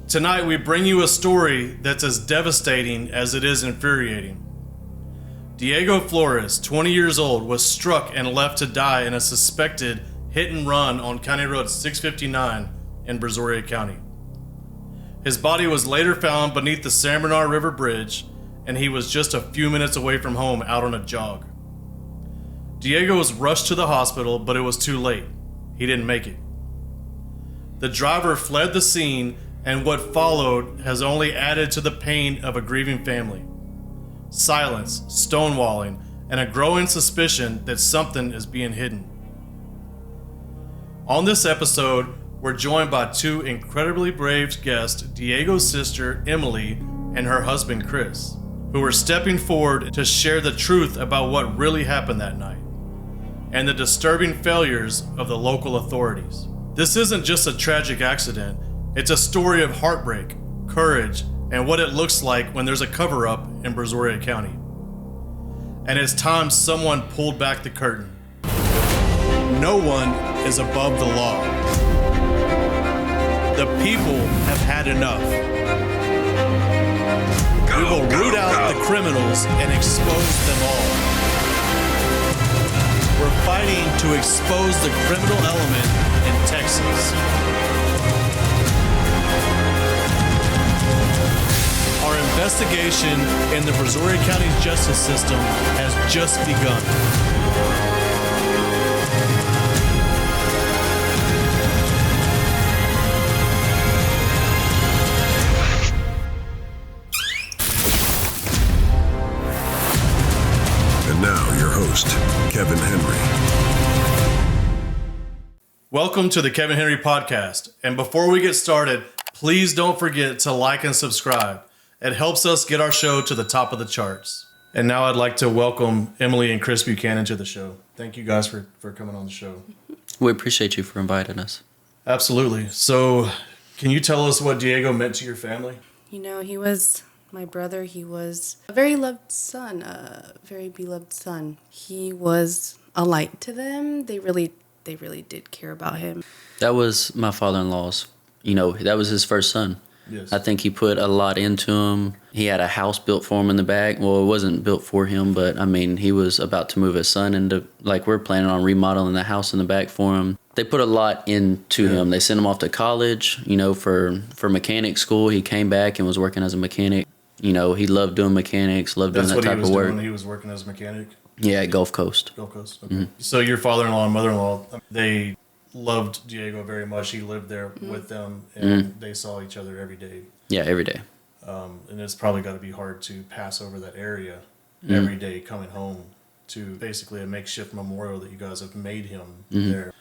Tonight we bring you a story that's as devastating as it is infuriating. Diego Flores, 20 years old, was struck and left to die in a suspected hit and run on County Road 659 in Brazoria County. His body was later found beneath the San Bernard River Bridge, and he was just a few minutes away from home out on a jog. Diego was rushed to the hospital, but it was too late. He didn't make it. The driver fled the scene, and what followed has only added to the pain of a grieving family. Silence, stonewalling, and a growing suspicion that something is being hidden. On this episode, we're joined by two incredibly brave guests, Diego's sister, Emily, and her husband, Chris, who are stepping forward to share the truth about what really happened that night and the disturbing failures of the local authorities. This isn't just a tragic accident, it's a story of heartbreak, courage, and what it looks like when there's a cover-up in Brazoria County. And it's time someone pulled back the curtain. No one is above the law. The people have had enough. We will root out the criminals and expose them all. We're fighting to expose the criminal element in Texas. Our investigation in the Brazoria County justice system has just begun. And now your host, Kevin Henry. Welcome to the Kevin Henry Podcast. And before we get started, please don't forget to like and subscribe. It helps us get our show to the top of the charts. And now I'd like to welcome Emily and Chris Buchanan to the show. Thank you guys for coming on the show. We appreciate you for inviting us. Absolutely. So can you tell us what Diego meant to your family? You know, he was my brother. He was a very loved son, a very beloved son. He was a light to them. They really did care about him. That was my father-in-law's. That was his first son. Yes. I think he put a lot into him. He had a house built for him in the back. Well, it wasn't built for him, but he was about to move his son into, we're planning on remodeling the house in the back for him. They put a lot into him. They sent him off to college, for mechanic school. He came back and was working as a mechanic. He loved doing mechanics, loved doing that type of work. Doing. He was working as a mechanic? Yeah, at Gulf Coast. Gulf Coast, okay. Mm-hmm. So your father-in-law and mother-in-law, they loved Diego very much. He lived there with them, and they saw each other every day. Yeah, every day. And it's probably got to be hard to pass over that area every day coming home to basically a makeshift memorial that you guys have made him there.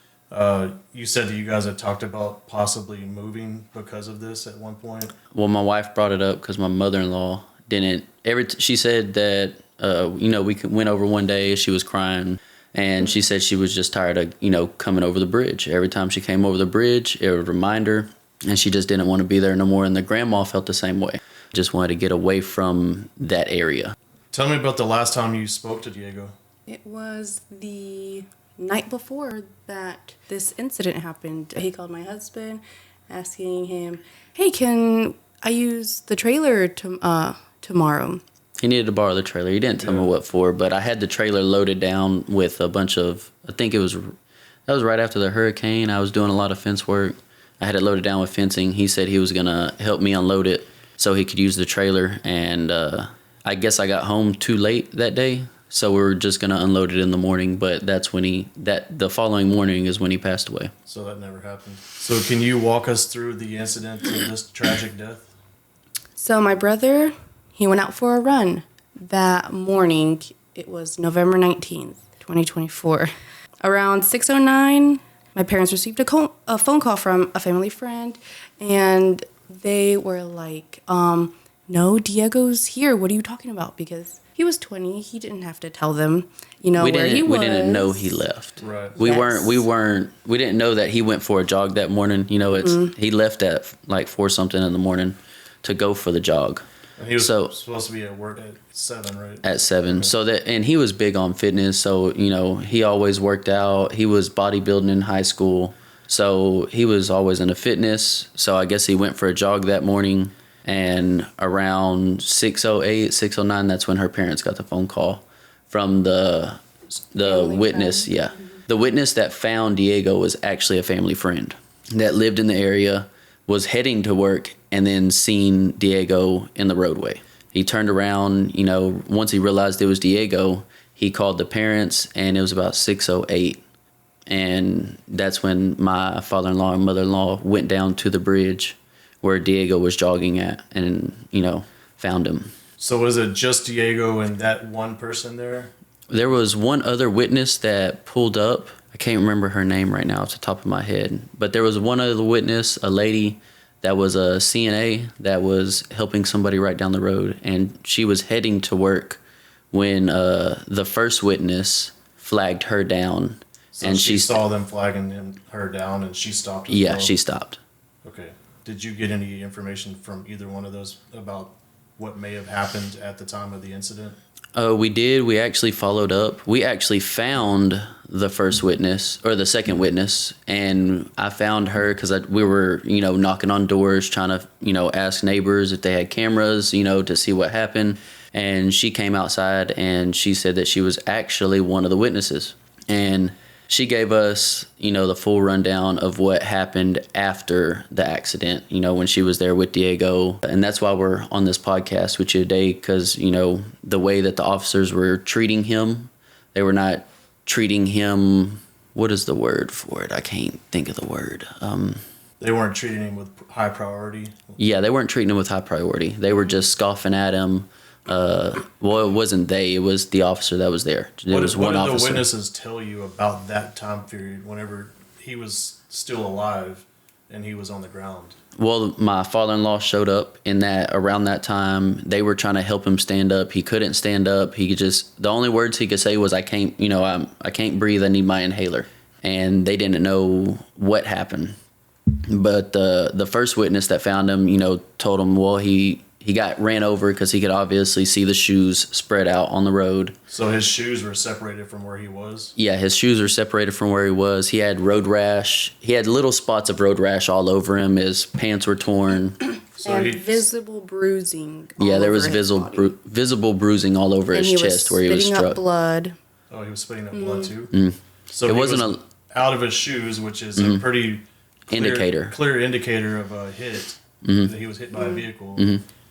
You said that you guys had talked about possibly moving because of this at one point. Well, my wife brought it up because my mother-in-law didn't. She said that, we went over one day, she was crying. And she said she was just tired of, coming over the bridge. Every time she came over the bridge, it would remind her, and she just didn't want to be there no more. And the grandma felt the same way. Just wanted to get away from that area. Tell me about the last time you spoke to Diego. It was the night before that this incident happened. He called my husband, asking him, "Hey, can I use the trailer tomorrow?" He needed to borrow the trailer. He didn't tell me what for, but I had the trailer loaded down with a bunch of, that was right after the hurricane. I was doing a lot of fence work. I had it loaded down with fencing. He said he was going to help me unload it so he could use the trailer. And I guess I got home too late that day, so we were just going to unload it in the morning. But that's when the following morning is when he passed away. So that never happened. So can you walk us through the incident of this tragic death? So my brother, he went out for a run that morning. It was November 19th, 2024. Around 6:09, my parents received a phone call from a family friend, and they were like, no, Diego's here. What are you talking about? Because he was 20. He didn't have to tell them, where he was. We didn't know he left. Right. We didn't know that he went for a jog that morning. He left at 4-something in the morning to go for the jog. And he was supposed to be at work at 7, right? At 7. Okay. And he was big on fitness. So, he always worked out. He was bodybuilding in high school. So he was always into fitness. So I guess he went for a jog that morning. And around 6:08, 6:09, that's when her parents got the phone call from the witness. Friend. Yeah. The witness that found Diego was actually a family friend that lived in the area, was heading to work, and then seen Diego in the roadway. He turned around, once he realized it was Diego, he called the parents, and it was about 6:08. And that's when my father-in-law and mother-in-law went down to the bridge where Diego was jogging at and, found him. So was it just Diego and that one person there? There was one other witness that pulled up. I can't remember her name right now off the top of my head. But there was one other witness, a lady that was a CNA that was helping somebody right down the road. And she was heading to work when the first witness flagged her down. So and she saw them flagging her down and she stopped as Yeah, well? she stopped. Okay. Did you get any information from either one of those about what may have happened at the time of the incident? We did. We actually followed up. We actually found the first witness, or the second witness, and I found her because we were, knocking on doors, trying to, ask neighbors if they had cameras, to see what happened. And she came outside and she said that she was actually one of the witnesses. And she gave us, the full rundown of what happened after the accident, when she was there with Diego. And that's why we're on this podcast with you today, because, the way that the officers were treating him, they were not treating him, what is the word for it? I can't think of the word. They weren't treating him with high priority? Yeah, they weren't treating him with high priority. They were just scoffing at him. Well, it wasn't they. It was the officer that was there. It was one officer. What did the witnesses tell you about that time period whenever he was still alive and he was on the ground? Well, my father-in-law showed up around that time. They were trying to help him stand up. He couldn't stand up. He could the only words he could say was, I can't breathe. I need my inhaler. And they didn't know what happened. But the first witness that found him, told him, well, he got ran over because he could obviously see the shoes spread out on the road. So his shoes were separated from where he was? Yeah, his shoes were separated from where he was. He had road rash. He had little spots of road rash all over him. His pants were torn. Visible bruising. Yeah, there was visible bruising all over his chest where he was struck. Spitting up blood. Oh, he was spitting up blood too? So it wasn't out of his shoes, which is a pretty clear indicator of a hit, that he was hit by a vehicle.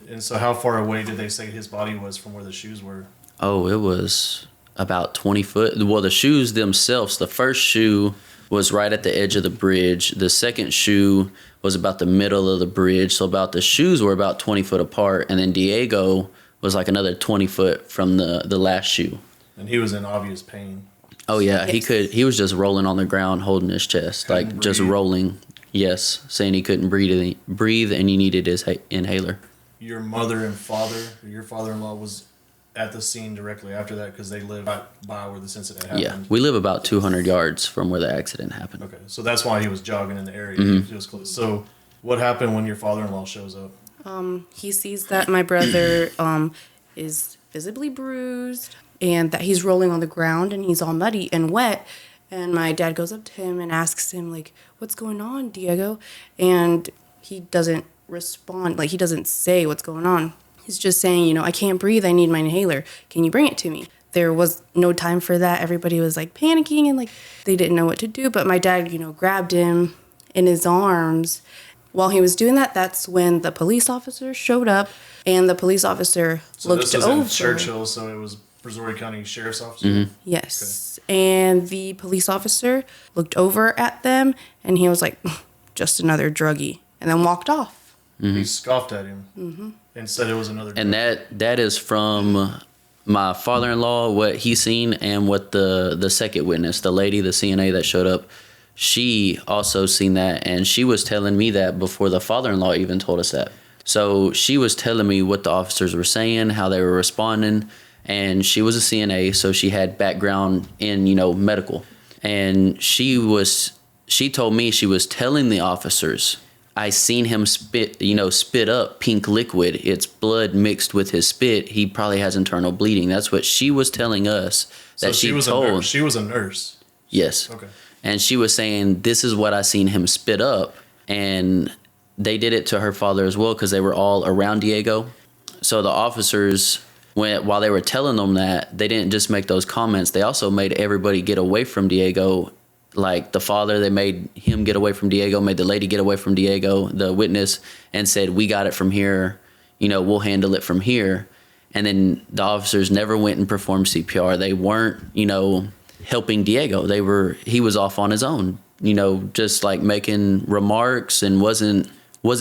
And so how far away did they say his body was from where the shoes were? Oh, it was about 20 foot. Well, the shoes themselves, the first shoe was right at the edge of the bridge. The second shoe was about the middle of the bridge. So the shoes were about 20 foot apart. And then Diego was like another 20 foot from the last shoe. And he was in obvious pain. Oh, yeah. Yes. He was just rolling on the ground, holding his chest, just rolling. Yes, saying he couldn't breathe and he needed his inhaler. Your mother and father, your father-in-law was at the scene directly after that because they live by where this incident happened? Yeah, we live about 200 yards from where the accident happened. Okay, so that's why he was jogging in the area. He was close. So what happened when your father-in-law shows up? He sees that my brother is visibly bruised and that he's rolling on the ground and he's all muddy and wet. And my dad goes up to him and asks him, what's going on, Diego? And he doesn't respond. He doesn't say what's going on. He's just saying, I can't breathe. I need my inhaler. Can you bring it to me? There was no time for that. Everybody was panicking and they didn't know what to do. But my dad, grabbed him in his arms. While he was doing that, that's when the police officer showed up and the police officer looked over. So this was in Churchill, so it was Brazoria County Sheriff's Officer? Yes. Okay. And the police officer looked over at them and he was like, just another druggie, and then walked off. He scoffed at him and said it was another drug. And that is from my father-in-law, what he seen, and what the second witness, the lady, the CNA that showed up, she also seen that, and she was telling me that before the father-in-law even told us that. So she was telling me what the officers were saying, how they were responding, and she was a CNA, so she had background in, medical. And she told me she was telling the officers, I seen him spit up pink liquid. It's blood mixed with his spit. He probably has internal bleeding. That's what she was telling us. That so she was a nurse. She was a nurse. Yes. Okay. And she was saying, this is what I seen him spit up. And they did it to her father as well because they were all around Diego. So the officers, while they were telling them that, they didn't just make those comments. They also made everybody get away from Diego. Like the father, they made him get away from Diego, made the lady get away from Diego, the witness, and said, we got it from here. We'll handle it from here. And then the officers never went and performed CPR. They weren't, helping Diego. He was off on his own, just like making remarks and wasn't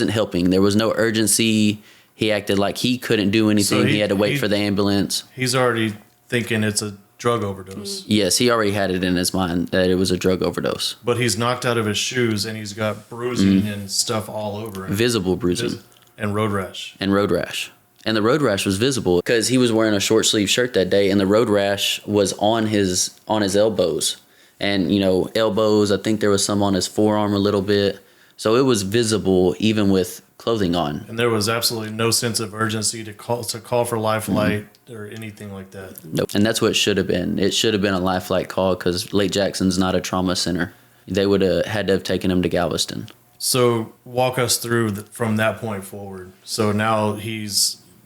helping. There was no urgency. He acted like he couldn't do anything. So he had to wait for the ambulance. He's already thinking it's a drug overdose. Yes, he already had it in his mind that it was a drug overdose. But he's knocked out of his shoes and he's got bruising and stuff all over him. Visible bruising. And road rash. And the road rash was visible because he was wearing a short sleeve shirt that day, and the road rash was on his elbows. And, elbows, I think there was some on his forearm a little bit. So it was visible even with clothing on. And there was absolutely no sense of urgency to call for life flight or anything like that. Nope. And that's what it should have been. It should have been a life flight call because Lake Jackson's not a trauma center. They would have had to have taken him to Galveston. So walk us through from that point forward. So now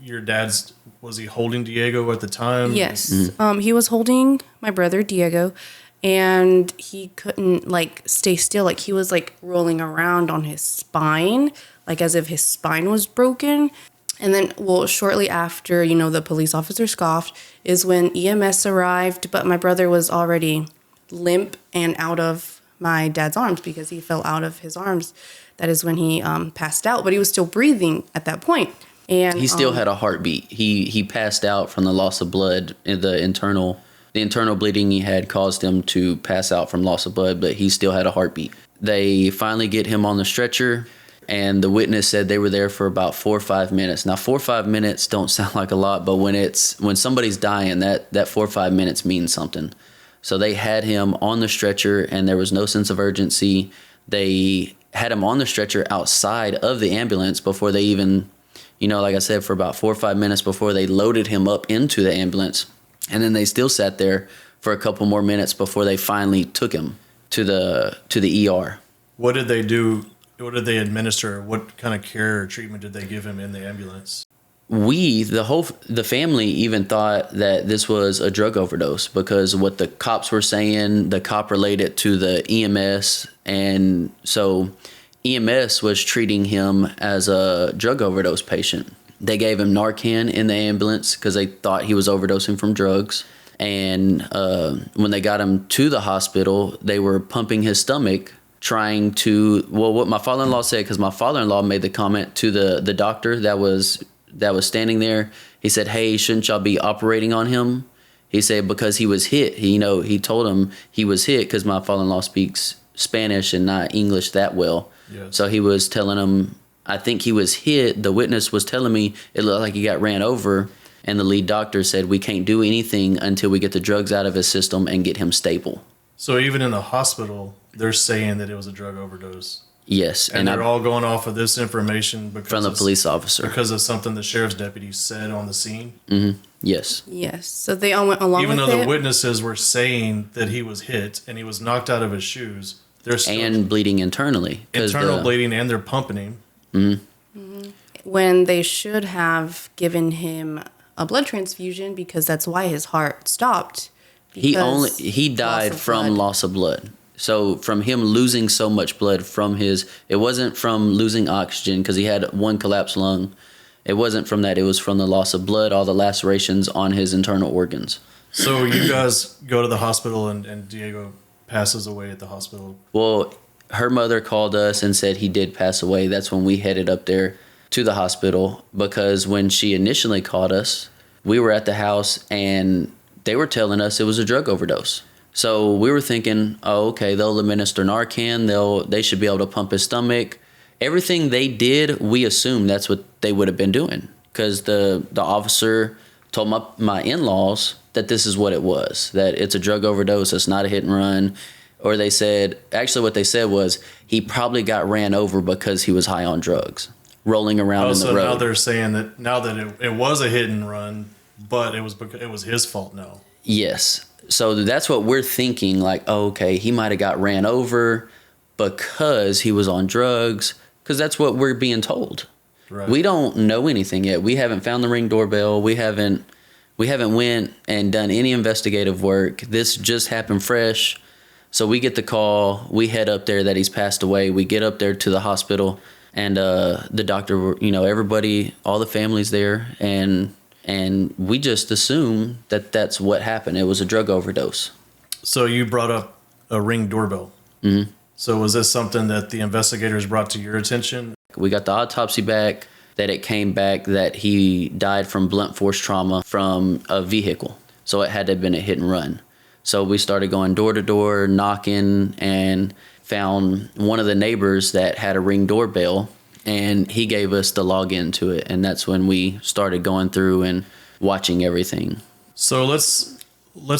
your dad's, was he holding Diego at the time? Yes. He was holding my brother, Diego, and he couldn't, stay still. He was, rolling around on his spine, as if his spine was broken. And then, shortly after, the police officer scoffed is when EMS arrived, but my brother was already limp and out of my dad's arms because he fell out of his arms. That is when he passed out, but he was still breathing at that point. And he still had a heartbeat. He passed out from the loss of blood. The internal bleeding he had caused him to pass out from loss of blood, but he still had a heartbeat. They finally get him on the stretcher, and the witness said they were there for about 4 or 5 minutes. Now, 4 or 5 minutes don't sound like a lot, but when somebody's dying, that 4 or 5 minutes means something. So they had him on the stretcher, and there was no sense of urgency. They had him on the stretcher outside of the ambulance before they even, like I said, for about 4 or 5 minutes before they loaded him up into the ambulance. And then they still sat there for a couple more minutes before they finally took him to the ER. What did they do? What did they administer? What kind of care or treatment did they give him in the ambulance? The family even thought that this was a drug overdose because what the cops were saying, the cop related to the EMS. And so EMS was treating him as a drug overdose patient. They gave him Narcan in the ambulance because they thought he was overdosing from drugs. And when they got him to the hospital, they were pumping his stomach, trying to, what my father-in-law said, because my father-in-law made the comment to the doctor that was standing there. He said, hey, shouldn't y'all be operating on him? He said, because he was hit. He told him he was hit because my father-in-law speaks Spanish and not English that well. Yes. So he was telling him, I think he was hit. The witness was telling me it looked like he got ran over. And the lead doctor said, we can't do anything until we get the drugs out of his system and get him stable. So even in the hospital, they're saying that it was a drug overdose. Yes. And they're all going off of this information from the police officer. Because of something the sheriff's deputy said on the scene? Mm-hmm. Yes. Yes. So they all went along with it? Even though the witnesses were saying that he was hit and he was knocked out of his shoes, they're still... And bleeding internally. Internal bleeding, and they're pumping him. Mm-hmm. Mm-hmm. When they should have given him a blood transfusion because that's why his heart stopped. He died from loss of blood. So from him losing so much blood it wasn't from losing oxygen because he had one collapsed lung. It wasn't from that. It was from the loss of blood, all the lacerations on his internal organs. So you guys go to the hospital and Diego passes away at the hospital. Well, her mother called us and said he did pass away. That's when we headed up there to the hospital because when she initially called us, we were at the house and they were telling us it was a drug overdose. So we were thinking, oh, okay, they'll administer Narcan. They should be able to pump his stomach. Everything they did, we assumed that's what they would have been doing because the officer told my in-laws that this is what it was, that it's a drug overdose. It's not a hit and run. Or they said, actually what they said was he probably got ran over because he was high on drugs, rolling around in the road. So now they're saying that it was a hit and run, but it was his fault now. Yes. So that's what we're thinking, like, oh, okay, he might have got ran over because he was on drugs, because that's what we're being told. Right. We don't know anything yet. We haven't found the Ring doorbell. We haven't went and done any investigative work. This just happened fresh. So we get the call. We head up there that he's passed away. We get up there to the hospital, and the doctor, everybody, all the families there, and we just assume that that's what happened. It was a drug overdose. So you brought up a Ring doorbell. Mm-hmm. So was this something that the investigators brought to your attention? We got the autopsy back, that it came back that he died from blunt force trauma from a vehicle. So it had to have been a hit and run. So we started going door to door, knocking, and found one of the neighbors that had a Ring doorbell, and he gave us the login to it. And that's when we started going through and watching everything. So let's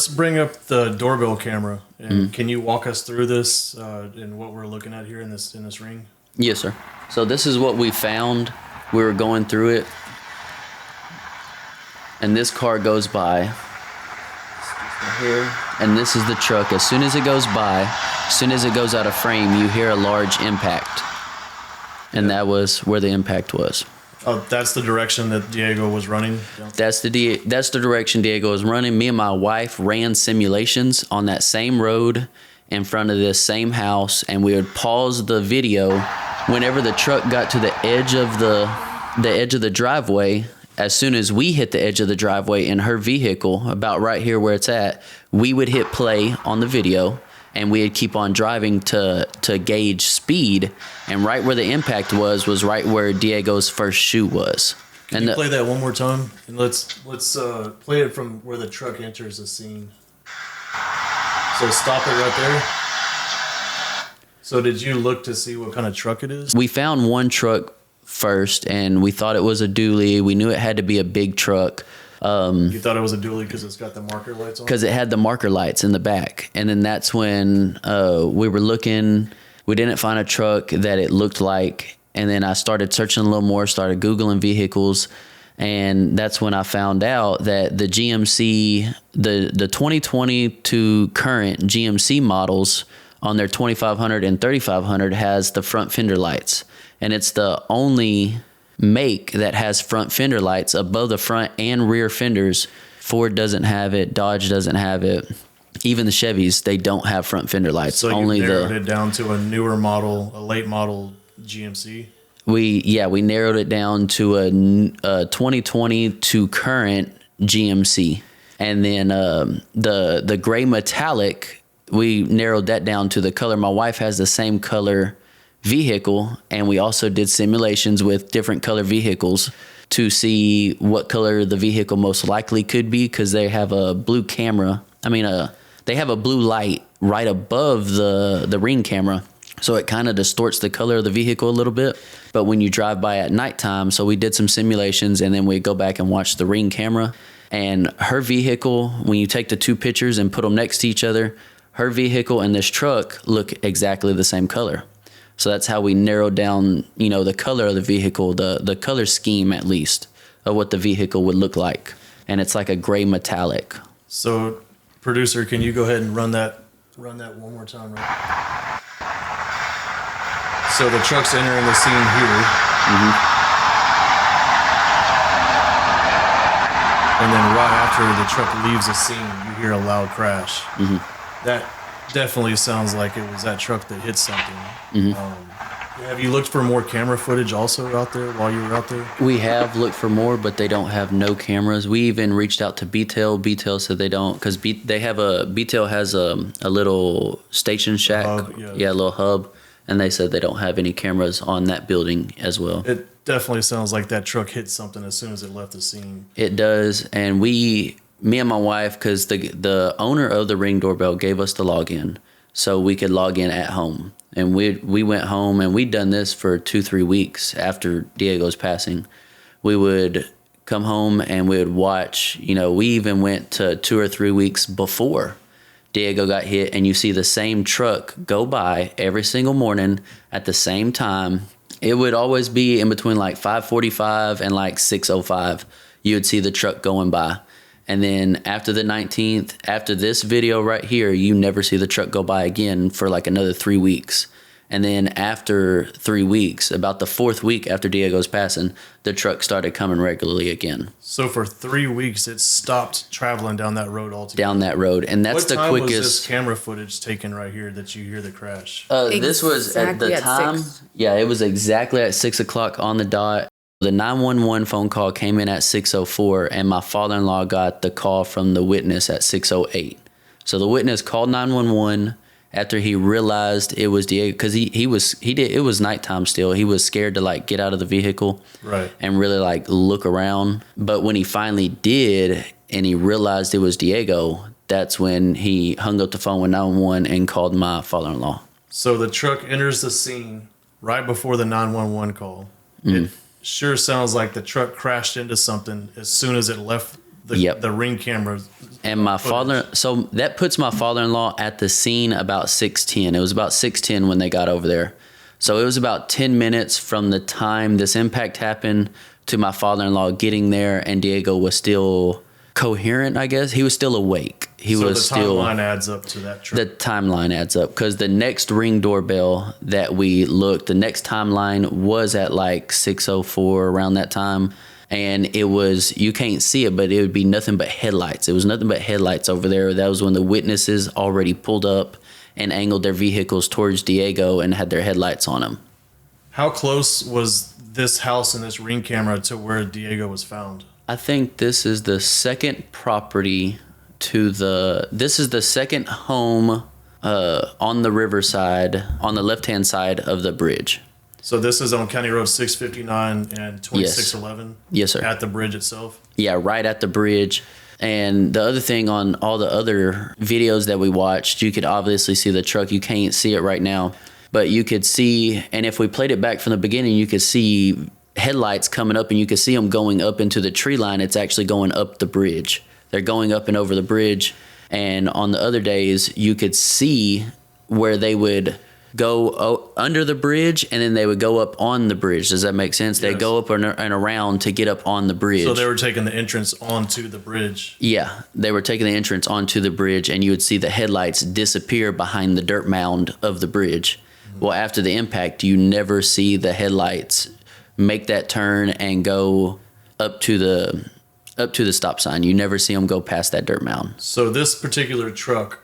bring up the doorbell camera. And can you walk us through this and what we're looking at here in this Ring? Yes, sir. So this is what we found. We were going through it, and this car goes by here, and this is the truck. As soon as it goes by, as soon as it goes out of frame, you hear a large impact, and that was where the impact was. Oh, that's the direction that Diego was running? That's the direction Diego was running. Me and my wife ran simulations on that same road in front of this same house, and we would pause the video whenever the truck got to the edge of the driveway. As soon as we hit the edge of the driveway in her vehicle, about right here where it's at, we would hit play on the video, and we'd keep on driving to gauge speed. And right where the impact was right where Diego's first shoe was. Can you play that one more time? And let's play it from where the truck enters the scene. So stop it right there. So did you look to see what kind of truck it is? We found one truck first, and we thought it was a dually. We knew it had to be a big truck. You thought it was a dually because it's got the marker lights on? Because it had the marker lights in the back. And then that's when we were looking. We didn't find a truck that it looked like. And then I started searching a little more, started Googling vehicles. And that's when I found out that the GMC, the 2020 to current GMC models on their 2500 and 3500 has the front fender lights. And it's the only make that has front fender lights above the front and rear fenders. Ford doesn't have it. Dodge doesn't have it. Even the Chevys, they don't have front fender lights. So you narrowed it down to a newer model, a late model GMC? We narrowed it down to a 2020 to current GMC. And then the gray metallic, we narrowed that down to the color. My wife has the same color vehicle, and we also did simulations with different color vehicles to see what color the vehicle most likely could be, because they have a blue camera. They have a blue light right above the Ring camera, so it kind of distorts the color of the vehicle a little bit. But when you drive by at nighttime, so we did some simulations, and then we go back and watch the Ring camera. And her vehicle, when you take the two pictures and put them next to each other, her vehicle and this truck look exactly the same color. So that's how we narrowed down, the color of the vehicle, the color scheme at least of what the vehicle would look like. And it's like a gray metallic. So, producer, can you go ahead and run that one more time? Right? So the truck's entering the scene here. Mm-hmm. And then right after the truck leaves the scene, you hear a loud crash. Mm-hmm. That definitely sounds like it was that truck that hit something. Mm-hmm. Have you looked for more camera footage also out there while you were out there? We have looked for more, but they don't have no cameras. We even reached out to B-Tail. B-Tail said they don't, because B-Tail has a little station shack, a little hub, and they said they don't have any cameras on that building as well. It definitely sounds like that truck hit something as soon as it left the scene. It does, and me and my wife, because the owner of the Ring doorbell gave us the login, so we could log in at home. And we went home, and we'd done this for 2-3 weeks after Diego's passing. We would come home and we would watch, we even went to 2 or 3 weeks before Diego got hit, and you see the same truck go by every single morning at the same time. It would always be in between like 5:45 and like 6:05. You would see the truck going by. And then after the 19th, after this video right here, you never see the truck go by again for like another 3 weeks. And then after 3 weeks, about the 4th week after Diego's passing, the truck started coming regularly again. So for 3 weeks, it stopped traveling down that road altogether. Down that road. And that's the quickest. What time was this camera footage taken right here that you hear the crash? This was at the time. 6. Yeah, it was exactly at 6 o'clock on the dot. The 911 phone call came in at 6:04, and my father-in-law got the call from the witness at 6:08. So the witness called 911 after he realized it was Diego, because it was nighttime still. He was scared to like get out of the vehicle, right, and really like look around. But when he finally did, and he realized it was Diego, that's when he hung up the phone with 911 and called my father-in-law. So the truck enters the scene right before the 911 call. It sure sounds like the truck crashed into something as soon as it left the ring camera. And my so that puts my father-in-law at the scene about 6:10. It was about 6:10 when they got over there. So it was about 10 minutes from the time this impact happened to my father-in-law getting there, and Diego was still coherent, I guess. He was still awake. So the timeline adds up to that truck. The timeline adds up because the next Ring doorbell that we looked, the next timeline was at like 6:04 around that time. And it was, you can't see it, but it would be nothing but headlights. It was nothing but headlights over there. That was when the witnesses already pulled up and angled their vehicles towards Diego and had their headlights on them. How close was this house and this Ring camera to where Diego was found? I think this is the second property this is the second home on the riverside, on the left-hand side of the bridge. So this is on County Road 659 and 2611? Yes, sir. At the bridge itself? Yeah, right at the bridge. And the other thing, on all the other videos that we watched, you could obviously see the truck. You can't see it right now, but you could see, and if we played it back from the beginning, you could see headlights coming up, and you could see them going up into the tree line. It's actually going up the bridge. They're going up and over the bridge. And on the other days, you could see where they would go under the bridge, and then they would go up on the bridge. Does that make sense? Yes. They go up and around to get up on the bridge. So they were taking the entrance onto the bridge. Yeah, they were taking the entrance onto the bridge, and you would see the headlights disappear behind the dirt mound of the bridge. Mm-hmm. Well, after the impact, you never see the headlights make that turn and go up to the stop sign. You never see them go past that dirt mound. So this particular truck,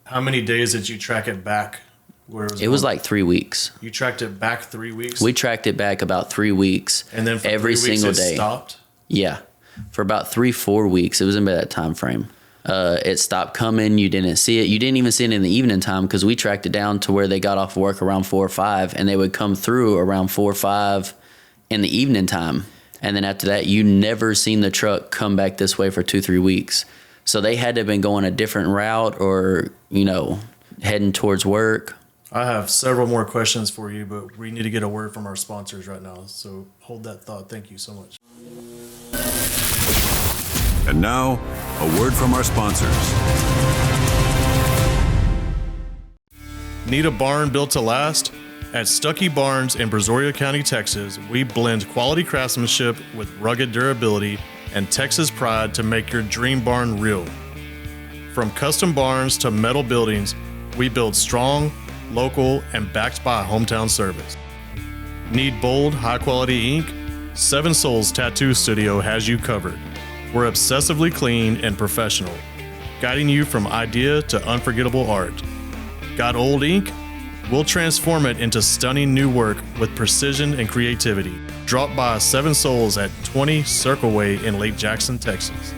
how many days did you track it back? It was like 3 weeks. You tracked it back 3 weeks? We tracked it back about 3 weeks. And then for every 3 weeks single it day. Stopped? Yeah. For about 3-4 weeks. It was in that time frame. It stopped coming. You didn't see it. You didn't even see it in the evening time, because we tracked it down to where they got off work around 4 or 5, and they would come through around 4 or 5 in the evening time. And then after that, you never seen the truck come back this way for 2-3 weeks. So they had to have been going a different route, or, heading towards work. I have several more questions for you, but we need to get a word from our sponsors right now. So hold that thought. Thank you so much. And now, a word from our sponsors. Need a barn built to last? At Stuckey Barns in Brazoria County, Texas, we blend quality craftsmanship with rugged durability and Texas pride to make your dream barn real. From custom barns to metal buildings, we build strong, local, and backed by a hometown service. Need bold, high-quality ink? Seven Souls Tattoo Studio has you covered. We're obsessively clean and professional, guiding you from idea to unforgettable art. Got old ink? We'll transform it into stunning new work with precision and creativity. Drop by Seven Souls at 20 Circle Way in Lake Jackson, Texas.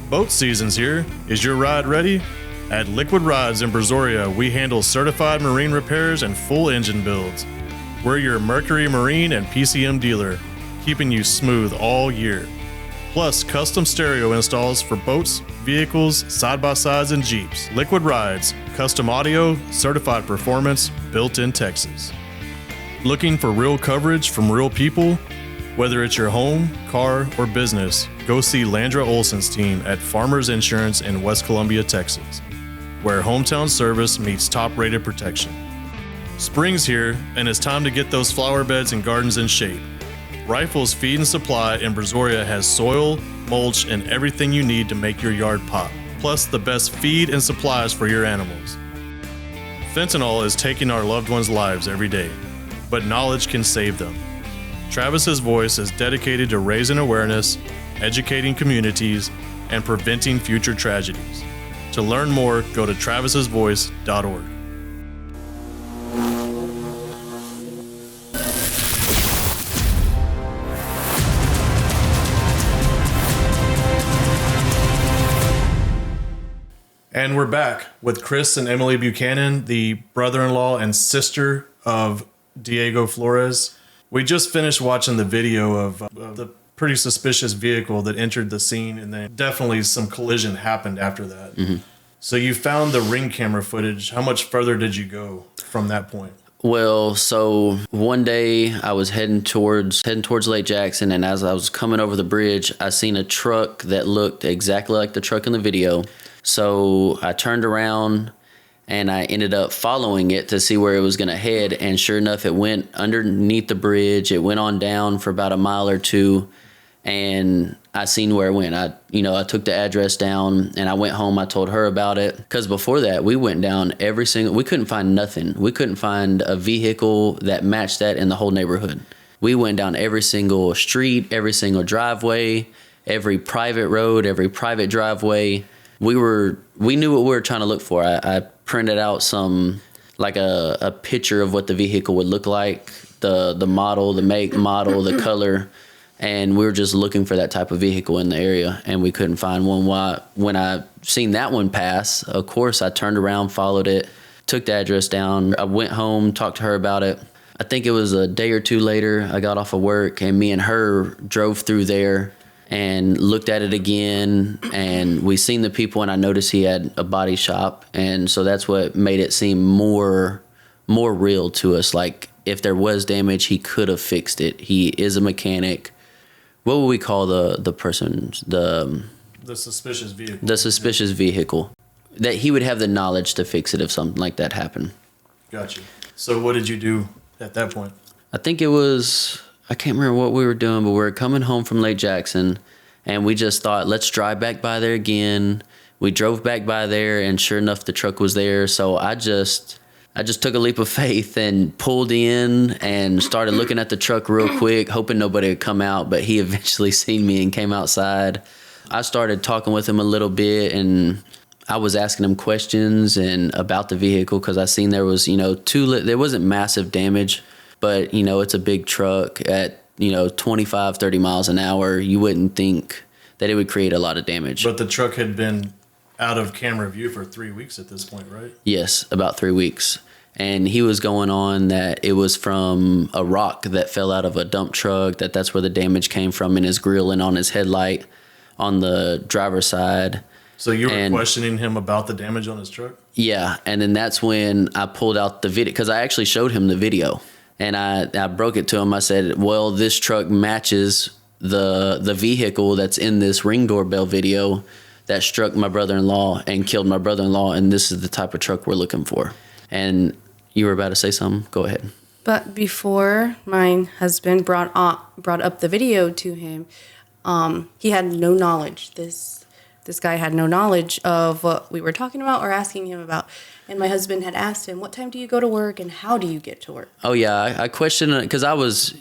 Boat season's here. Is your ride ready? At Liquid Rides in Brazoria, we handle certified marine repairs and full engine builds. We're your Mercury Marine and PCM dealer, keeping you smooth all year. Plus, custom stereo installs for boats, vehicles, side-by-sides, and Jeeps. Liquid Rides, custom audio, certified performance, built in Texas. Looking for real coverage from real people? Whether it's your home, car, or business, go see Landra Olson's team at Farmers Insurance in West Columbia, Texas, where hometown service meets top-rated protection. Spring's here, and it's time to get those flower beds and gardens in shape. Rifles Feed and Supply in Brazoria has soil, mulch, and everything you need to make your yard pop, plus the best feed and supplies for your animals. Fentanyl is taking our loved ones' lives every day, but knowledge can save them. Travis's Voice is dedicated to raising awareness, educating communities, and preventing future tragedies. To learn more, go to travis'svoice.org. And we're back with Chris and Emily Buchanan, the brother-in-law and sister of Diego Flores. We just finished watching the video of the pretty suspicious vehicle that entered the scene, and then definitely some collision happened after that. Mm-hmm. So you found the ring camera footage. How much further did you go from that point? Well, so one day I was heading towards Lake Jackson, and as I was coming over the bridge, I seen a truck that looked exactly like the truck in the video. So I turned around and I ended up following it to see where it was going to head. And sure enough, it went underneath the bridge. It went on down for about a mile or two, and I seen where it went. I took the address down and I went home. I told her about it, because before that we went down we couldn't find nothing. We couldn't find a vehicle that matched that in the whole neighborhood. We went down every single street, every single driveway, every private road, every private driveway. We knew what we were trying to look for. I printed out a picture of what the vehicle would look like, the model, the make, model, the color, and we were just looking for that type of vehicle in the area, and we couldn't find one. When I seen that one pass, of course, I turned around, followed it, took the address down. I went home, talked to her about it. I think it was a day or two later, I got off of work, and me and her drove through there and looked at it again, and we seen the people, and I noticed he had a body shop, and so that's what made it seem more real to us. Like, if there was damage, he could have fixed it. He is a mechanic. What would we call the person? The suspicious vehicle. The suspicious vehicle. That he would have the knowledge to fix it if something like that happened. Gotcha. So what did you do at that point? I think it was, I can't remember what we were doing, but we were coming home from Lake Jackson, and we just thought, let's drive back by there again. We drove back by there, and sure enough, the truck was there. So I just took a leap of faith and pulled in and started looking at the truck real quick, hoping nobody would come out, but he eventually seen me and came outside. I started talking with him a little bit, and I was asking him questions and about the vehicle, because I seen there was, there wasn't massive damage, but, it's a big truck at, 25, 30 miles an hour. You wouldn't think that it would create a lot of damage. But the truck had been out of camera view for 3 weeks at this point, right? Yes, about 3 weeks. And he was going on that it was from a rock that fell out of a dump truck, that's where the damage came from in his grill and on his headlight on the driver's side. So you were questioning him about the damage on his truck? Yeah, and then that's when I pulled out the video, because I actually showed him the video. And I broke it to him. I said, well, this truck matches the vehicle that's in this Ring doorbell video that struck my brother-in-law and killed my brother-in-law, and this is the type of truck we're looking for. And you were about to say something? Go ahead. But before my husband brought up the video to him, he had no knowledge. This guy had no knowledge of what we were talking about or asking him about. And my husband had asked him, what time do you go to work and how do you get to work? Oh, yeah. I questioned it because I was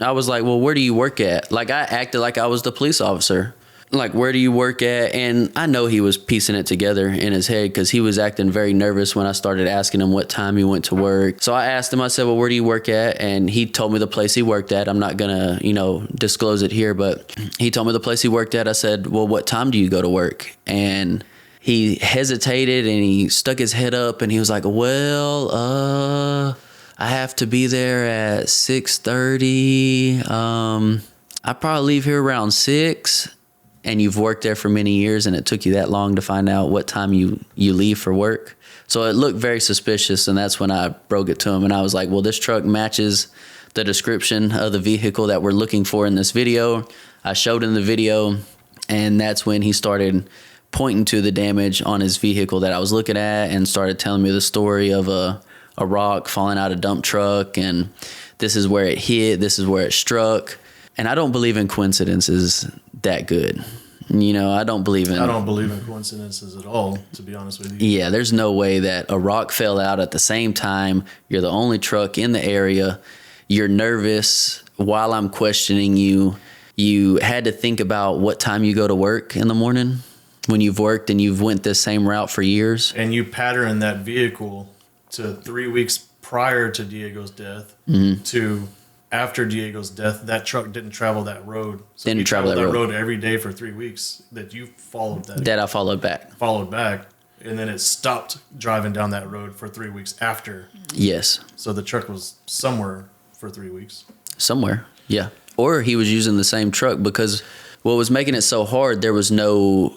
like, well, where do you work at? Like, I acted like I was the police officer. Like, where do you work at? And I know he was piecing it together in his head, because he was acting very nervous when I started asking him what time he went to work. So I asked him, I said, well, where do you work at? And he told me the place he worked at. I'm not going to, disclose it here, but he told me the place he worked at. I said, well, what time do you go to work? And he hesitated and he stuck his head up and he was like, well, I have to be there at 6:30. I probably leave here around 6. And you've worked there for many years, and it took you that long to find out what time you leave for work. So it looked very suspicious, and that's when I broke it to him. And I was like, well, this truck matches the description of the vehicle that we're looking for in this video. I showed him the video, and that's when he started pointing to the damage on his vehicle that I was looking at and started telling me the story of a rock falling out of a dump truck, and this is where it hit, this is where it struck. And I don't believe in coincidences that good. I don't believe in coincidences at all, to be honest with you. Yeah, there's no way that a rock fell out at the same time. You're the only truck in the area. You're nervous while I'm questioning you. You had to think about what time you go to work in the morning when you've worked and you've went this same route for years. And you pattern that vehicle to 3 weeks prior to Diego's death to after Diego's death. That truck didn't travel that road. So didn't travel that road every day for 3 weeks that you followed that. That I followed back. And then it stopped driving down that road for 3 weeks after. Yes. So the truck was somewhere for 3 weeks. Somewhere, yeah. Or he was using the same truck, because what was making it so hard, there was no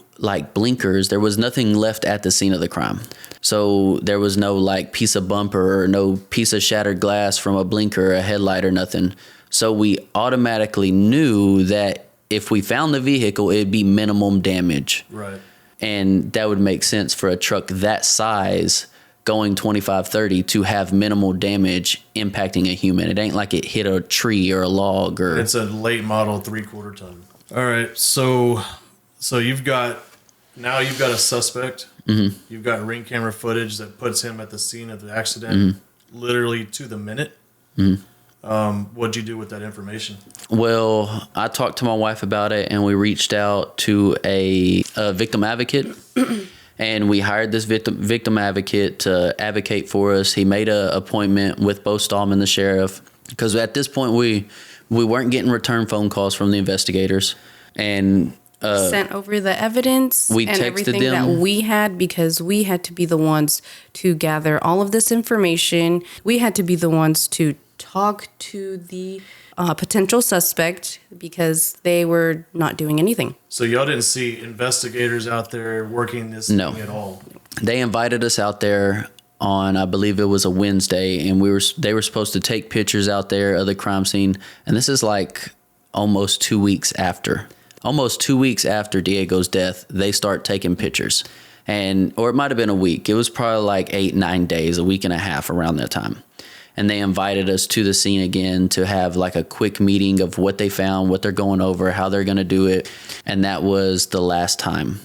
blinkers. There was nothing left at the scene of the crime. So there was no piece of bumper or no piece of shattered glass from a blinker or a headlight or nothing. So we automatically knew that if we found the vehicle, it'd be minimum damage. Right. And that would make sense for a truck that size going 25, 30 to have minimal damage impacting a human. It ain't like it hit a tree or a log or... It's a late model 3/4 ton. All right. So you've got a suspect. Mm-hmm. You've got ring camera footage that puts him at the scene of the accident, literally to the minute. Mm-hmm. What'd you do with that information? Well, I talked to my wife about it, and we reached out to a victim advocate. And we hired this victim advocate to advocate for us. He made an appointment with Bo Stallman, the sheriff, because at this point we weren't getting return phone calls from the investigators. And sent over the evidence and everything them that we had, because we had to be the ones to gather all of this information. We had to be the ones to talk to the potential suspect, because they were not doing anything. So y'all didn't see investigators out there working this thing at all? They invited us out there on, I believe it was a Wednesday, and they were supposed to take pictures out there of the crime scene. And this is almost 2 weeks after. Almost 2 weeks after Diego's death, they start taking pictures. Or it might have been a week. It was probably 8, 9 days, a week and a half around that time. And they invited us to the scene again to have a quick meeting of what they found, what they're going over, how they're going to do it. And that was the last time.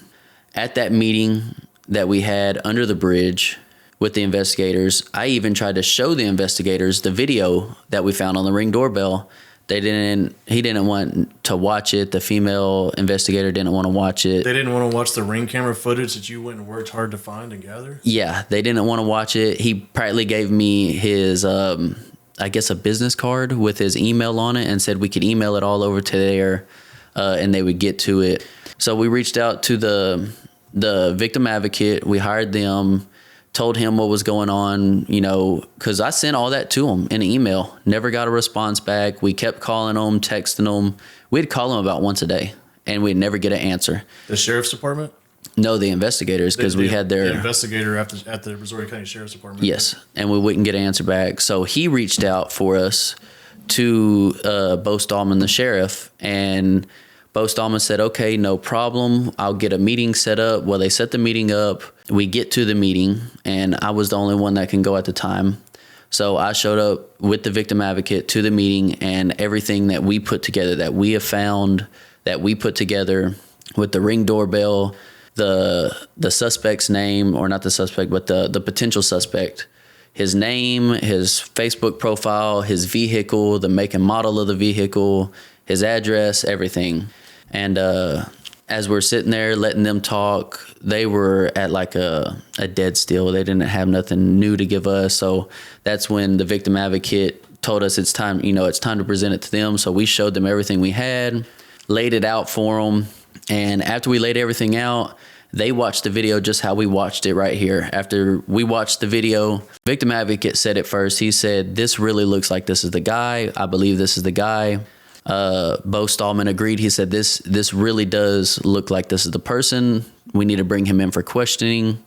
At that meeting that we had under the bridge with the investigators, I even tried to show the investigators the video that we found on the Ring doorbell. He didn't want to watch it. The female investigator didn't want to watch it. They didn't want to watch the ring camera footage that you went and worked hard to find and gather? Yeah, they didn't want to watch it. He practically gave me his, I guess, a business card with his email on it and said we could email it all over to there and they would get to it. So we reached out to the victim advocate. We hired them, told him what was going on, because I sent all that to him in an email. Never got a response back. We kept calling them, texting them. We'd call them about once a day, and we'd never get an answer. The sheriff's department? No, the investigators, because we had their... The investigator at the Brazoria County Sheriff's Department. Yes, and we wouldn't get an answer back. So he reached out for us to Bo Stallman, the sheriff, and Bo Stallman said, okay, no problem. I'll get a meeting set up. Well, they set the meeting up. We get to the meeting, and I was the only one that can go at the time. So I showed up with the victim advocate to the meeting, and everything that we put together, that we have found, that we put together with the Ring doorbell, the suspect's name, or not the suspect, but the potential suspect, his name, his Facebook profile, his vehicle, the make and model of the vehicle, his address, everything. And as we're sitting there letting them talk, they were at a dead still. They didn't have nothing new to give us. So that's when the victim advocate told us it's time to present it to them. So we showed them everything we had, laid it out for them. And after we laid everything out, they watched the video just how we watched it right here. After we watched the video, victim advocate said it first. He said, this really looks like this is the guy. I believe this is the guy. Bo Stallman agreed. He said, this really does look like this is the person. We need to bring him in for questioning.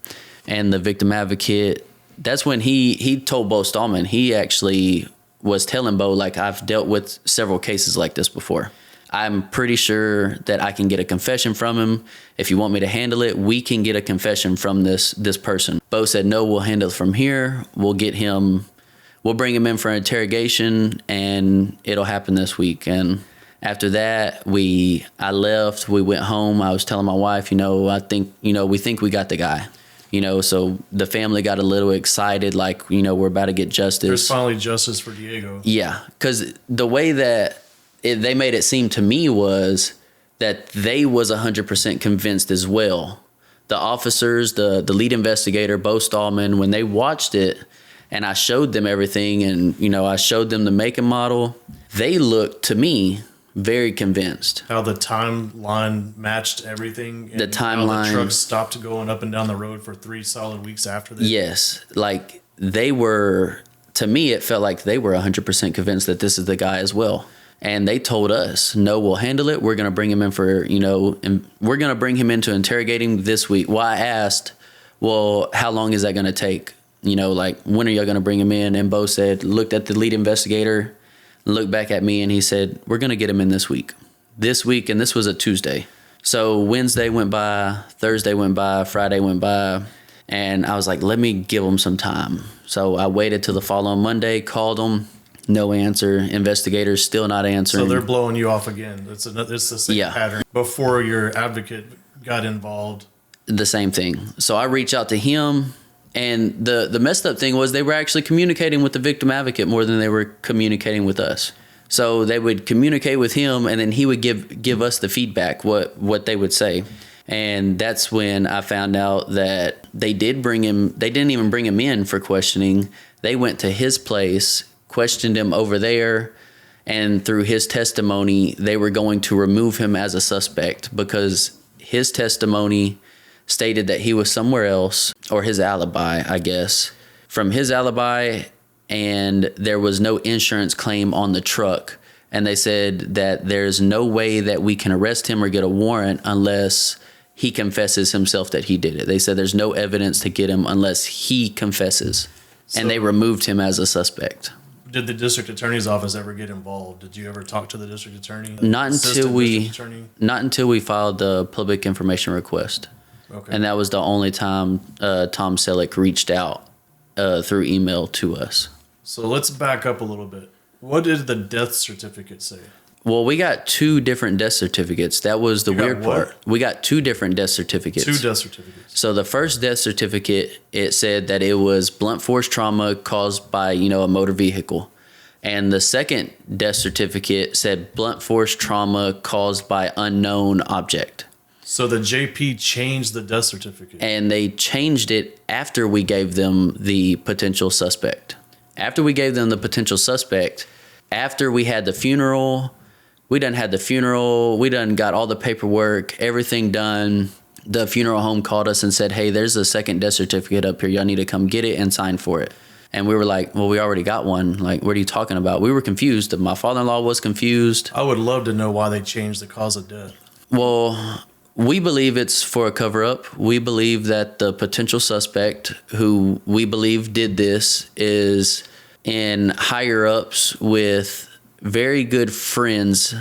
And the victim advocate, that's when he told Bo Stallman, he actually was telling Bo, I've dealt with several cases like this before. I'm pretty sure that I can get a confession from him. If you want me to handle it, we can get a confession from this person. Bo said, no, we'll handle it from here. We'll bring him in for an interrogation, and it'll happen this week. And After that, I left. We went home. I was telling my wife, I think, we think we got the guy. So the family got a little excited, like, we're about to get justice. There's finally justice for Diego. Yeah, because the way that they made it seem to me was that they was 100% convinced as well. The officers, the lead investigator, Bo Stallman, when they watched it and I showed them everything and, I showed them the make and model, they looked to me very convinced. How the timeline matched everything. And the timeline. How the trucks stopped going up and down the road for 3 solid weeks after that. Yes. Like they were, to me, it felt like they were 100% convinced that this is the guy as well. And they told us, no, we'll handle it. We're going to bring him in for, and we're going to bring him in to interrogate him this week. Well, I asked, well, how long is that going to take? Like, when are y'all going to bring him in? And Bo looked at the lead investigator, looked back at me, and he said, we're going to get him in this week. And this was a Tuesday. So Wednesday went by, Thursday went by, Friday went by, and I was like, let me give him some time. So I waited till the following Monday, called him. No answer. Investigators still not answering. So they're blowing you off again. It's the same pattern. Before your advocate got involved. The same thing. So I reached out to him, and the messed up thing was they were actually communicating with the victim advocate more than they were communicating with us. So they would communicate with him, and then he would give us the feedback, what they would say. And that's when I found out that they didn't even bring him in for questioning. They went to his place, questioned him over there, and through his testimony, they were going to remove him as a suspect because his testimony stated that he was somewhere else, or his alibi, I guess. From his alibi, and there was no insurance claim on the truck. And they said that there's no way that we can arrest him or get a warrant unless he confesses himself that he did it. They said there's no evidence to get him unless he confesses. And they removed him as a suspect. Did the district attorney's office ever get involved? Did you ever talk to the district attorney? Not until we filed the public information request. Okay. And that was the only time Tom Selleck reached out through email to us. So let's back up a little bit. What did the death certificate say? Well, we got 2 different death certificates. That was the weird part. We got 2 different death certificates. 2 death certificates. So the first death certificate, it said that it was blunt force trauma caused by, a motor vehicle. And the second death certificate said blunt force trauma caused by unknown object. So the JP changed the death certificate. And they changed it after we gave them the potential suspect. After we gave them the potential suspect, after we had the funeral, we done got all the paperwork, everything done. The funeral home called us and said, hey, there's a second death certificate up here. Y'all need to come get it and sign for it. And we were like, well, we already got one. Like, what are you talking about? We were confused. My father-in-law was confused. I would love to know why they changed the cause of death. Well, we believe it's for a cover-up. We believe that the potential suspect, who we believe did this, is in higher-ups with very good friends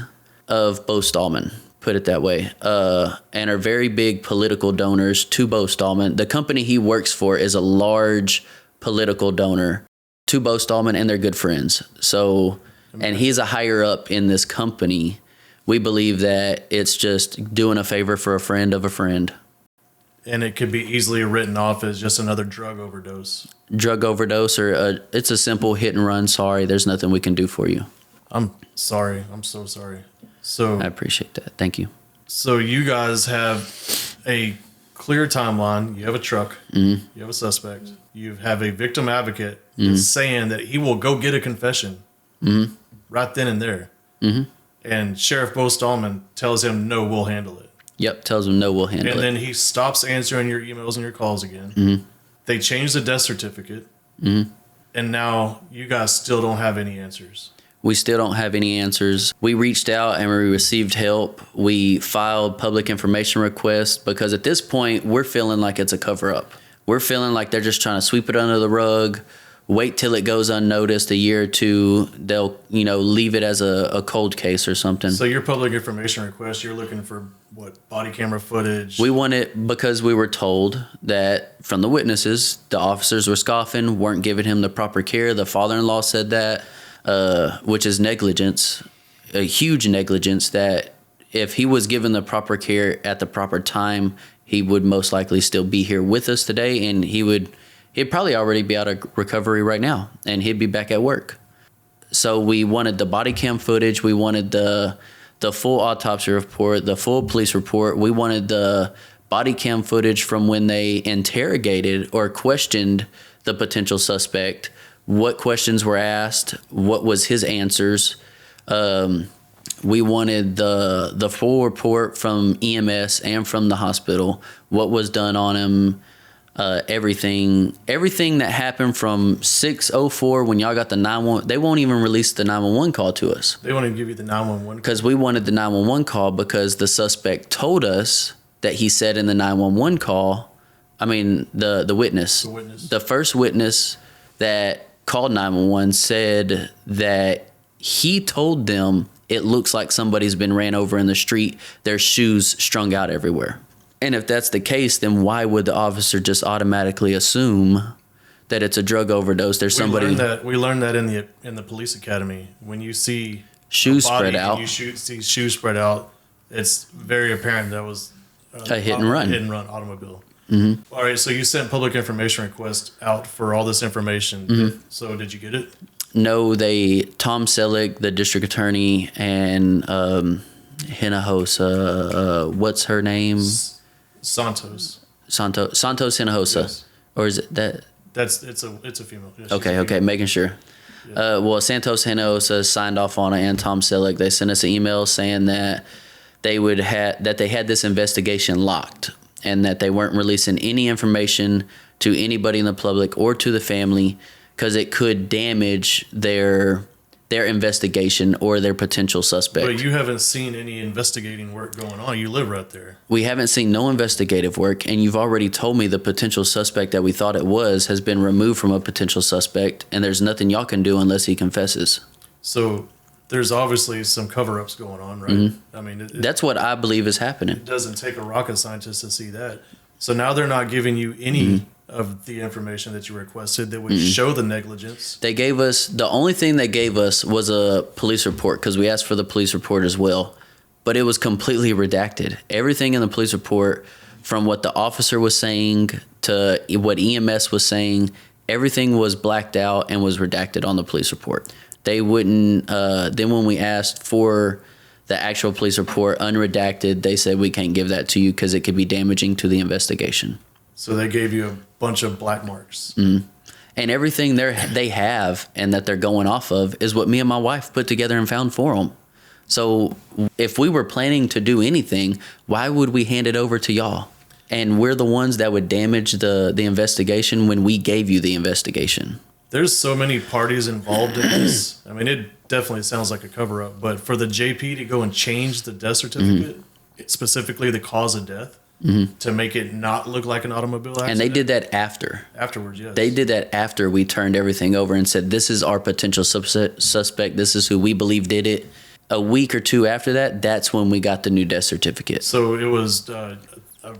of Bo Stallman, put it that way, and are very big political donors to Bo Stallman. The company he works for is a large political donor to Bo Stallman, and they're good friends. So, and he's a higher-up in this company. We believe that it's just doing a favor for a friend of a friend. And it could be easily written off as just another drug overdose. Drug overdose, or it's a simple hit and run. Sorry, there's nothing we can do for you. I'm sorry. I'm so sorry. So I appreciate that. Thank you. So you guys have a clear timeline. You have a truck. Mm-hmm. You have a suspect. You have a victim advocate that's saying that he will go get a confession right then and there. Mm-hmm. And Sheriff Bo Stallman tells him, no, we'll handle it. Yep, tells him, no, we'll handle it. And then he stops answering your emails and your calls again. Mm-hmm. They change the death certificate. Mm-hmm. And now you guys still don't have any answers. We still don't have any answers. We reached out and we received help. We filed public information requests because at this point, we're feeling like it's a cover-up. We're feeling like they're just trying to sweep it under the rug, wait till it goes unnoticed a year or two. They'll, leave it as a cold case or something. So your public information request, you're looking for what, body camera footage? We want it because we were told that from the witnesses, the officers were scoffing, weren't giving him the proper care. The father-in-law said that, which is negligence. a huge negligence that if he was given the proper care at the proper time, he would most likely still be here with us today, and he'd probably already be out of recovery right now, and he'd be back at work. So we wanted the body cam footage. We wanted the full autopsy report, the full police report. We wanted the body cam footage from when they interrogated or questioned the potential suspect, what questions were asked, what was his answers. We wanted the full report from EMS and from the hospital, what was done on him, everything that happened from 6:04 when y'all got the 911. They won't even release the 911 call to us. They won't even give you the 911 because we wanted the 911 call because the suspect told us that he said in the 911 call. I mean the witness, the first witness that called 911 said that he told them it looks like somebody's been ran over in the street. Their shoes strung out everywhere. And if that's the case, then why would the officer just automatically assume that it's a drug overdose? There's somebody. We learned that in the police academy. When you see shoes spread out, see shoes spread out, it's very apparent that was a hit and run automobile. Mm-hmm. All right, so you sent public information request out for all this information. Mm-hmm. So did you get it? No, Tom Selleck, the district attorney, and Hinojosa, what's her name? Santos Hinojosa. Yes. Or is it that? It's a female. Yes, okay, making sure. Yeah. Well, Santos Hinojosa signed off on it, and Tom Selleck. They sent us an email saying that they had this investigation locked, and that they weren't releasing any information to anybody in the public or to the family because it could damage their investigation or their potential suspect. But you haven't seen any investigating work going on. You live right there. We haven't seen no investigative work, and you've already told me the potential suspect that we thought it was has been removed from a potential suspect, and there's nothing y'all can do unless he confesses. So there's obviously some cover-ups going on, right? Mm-hmm. I mean, that's what I believe is happening. It doesn't take a rocket scientist to see that. So now they're not giving you any of the information that you requested that would show the negligence. They gave us, the only thing they gave us was a police report because we asked for the police report as well, but it was completely redacted. Everything in the police report, from what the officer was saying to what EMS was saying, everything was blacked out and was redacted on the police report. They wouldn't, then when we asked for the actual police report unredacted, they said we can't give that to you because it could be damaging to the investigation. So they gave you a bunch of black marks. Mm-hmm. And everything they have and that they're going off of is what me and my wife put together and found for them. So if we were planning to do anything, why would we hand it over to y'all? And we're the ones that would damage the investigation when we gave you the investigation. There's so many parties involved in this. I mean, it definitely sounds like a cover-up. But for the JP to go and change the death certificate, specifically the cause of death, to make it not look like an automobile accident. And they did that afterwards, yes. They did that after we turned everything over and said, this is our potential suspect. This is who we believe did it. A week or two after that, that's when we got the new death certificate. So it was, I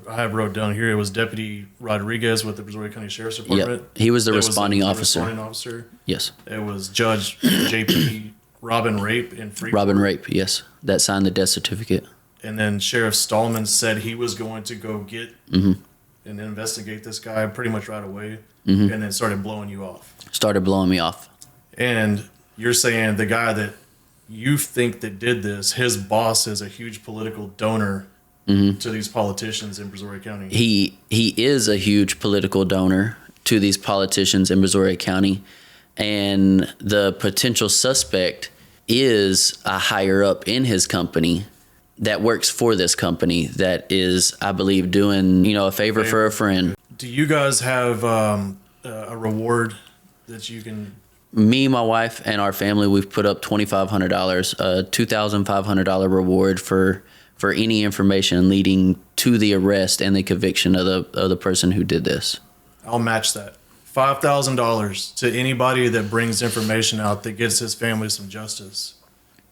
have wrote down here, it was Deputy Rodriguez with the Brazoria County Sheriff's Department. Yep. He was the responding officer. Yes. It was Judge JP Robin Rape in Freeport. Robin Rape, yes. That signed the death certificate. And then Sheriff Stallman said he was going to go get and investigate this guy pretty much right away, and then started blowing you off. Started blowing me off. And you're saying the guy that you think that did this, his boss is a huge political donor to these politicians in Brazoria County. He is a huge political donor to these politicians in Brazoria County, and the potential suspect is a higher up in his company that works for this company that is, I believe, doing a favor for a friend. Do you guys have a reward that you can? Me, my wife, and our family, we've put up $2,500, a $2,500 reward for any information leading to the arrest and the conviction of the person who did this. I'll match that. $5,000 to anybody that brings information out that gets his family some justice.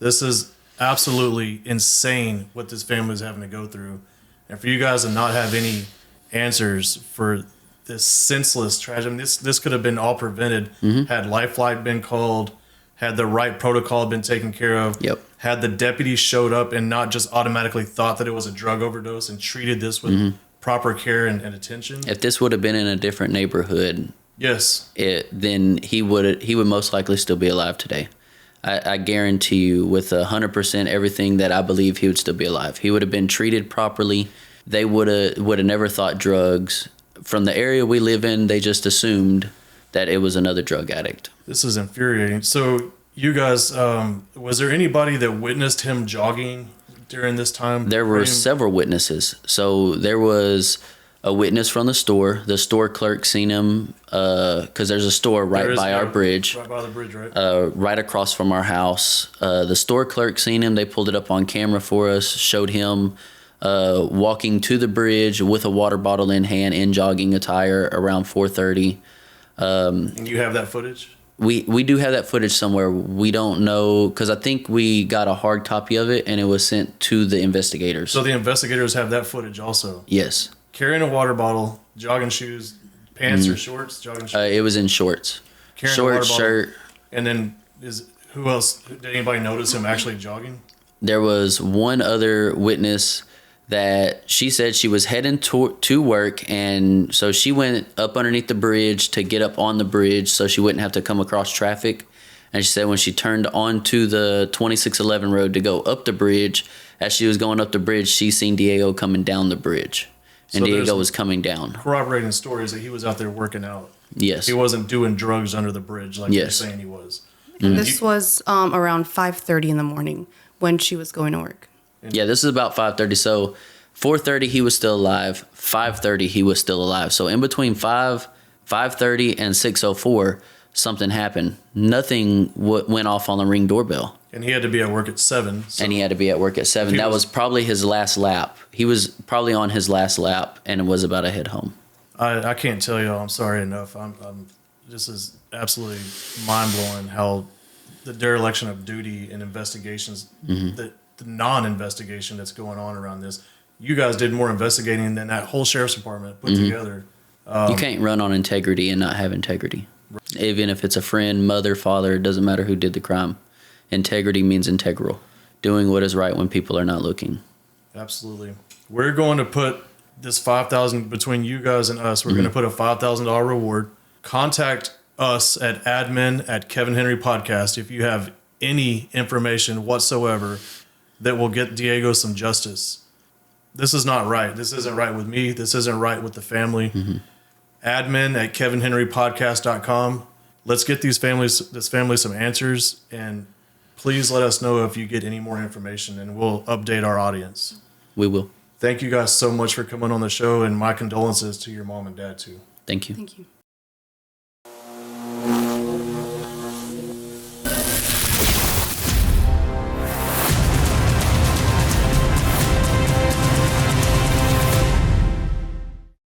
This is absolutely insane what this family is having to go through. And for you guys to not have any answers for this senseless tragedy, this could have been all prevented had Lifeline been called, had the right protocol been taken care of, Yep. had the deputies showed up and not just automatically thought that it was a drug overdose and treated this with proper care and attention. If this would have been in a different neighborhood, Yes. then he would most likely still be alive today. I guarantee you, with 100% everything, that I believe he would still be alive. He would have been treated properly. They would have never thought drugs. From the area we live in, they just assumed that it was another drug addict. This is infuriating. So you guys, was there anybody that witnessed him jogging during this time? There were several witnesses. So there was a witness from the store. The store clerk seen him because there's a store right by our bridge. Right by the bridge, right? Right across from our house. The store clerk seen him. They pulled it up on camera for us, showed him walking to the bridge with a water bottle in hand in jogging attire around 4:30. And you have that footage? We do have that footage somewhere. We don't know, because I think we got a hard copy of it and it was sent to the investigators. So the investigators have that footage also? Yes. Carrying a water bottle, jogging shoes, pants or shorts, jogging shoes? It was in shorts. Carrying a water bottle, shirt. And then who else? Did anybody notice him actually jogging? There was one other witness that she said she was heading to work, and so she went up underneath the bridge to get up on the bridge so she wouldn't have to come across traffic. And she said when she turned onto the 2611 road to go up the bridge, as she was going up the bridge, she seen Diego coming down the bridge. And so Diego was coming down. Corroborating stories that he was out there working out. Yes. He wasn't doing drugs under the bridge like you're saying he was. And this was around 5:30 in the morning when she was going to work. Yeah, this is about 5:30. So 4:30 he was still alive. 5:30 he was still alive. So in between 5:30 and 6:04, something happened. Nothing went off on the Ring doorbell. And he had to be at work at 7. So and he had to be at work at 7. That was probably his last lap. He was probably on his last lap and was about to head home. I can't tell y'all. I'm sorry enough. This is absolutely mind blowing how the dereliction of duty and investigations, the non-investigation that's going on around this. You guys did more investigating than that whole sheriff's department put together. You can't run on integrity and not have integrity. Even if it's a friend, mother, father, it doesn't matter who did the crime. Integrity means integral. Doing what is right when people are not looking. Absolutely. We're going to put this $5,000 between you guys and us. We're going to put a $5,000 reward. Contact us at admin@Kevin Henry Podcast if you have any information whatsoever that will get Diego some justice. This is not right. This isn't right with me. This isn't right with the family. Admin@KevinHenryPodcast.com. Let's get this family some answers, and please let us know if you get any more information, and we'll update our audience. We will. Thank you guys so much for coming on the show, and my condolences to your mom and dad too. Thank you. Thank you.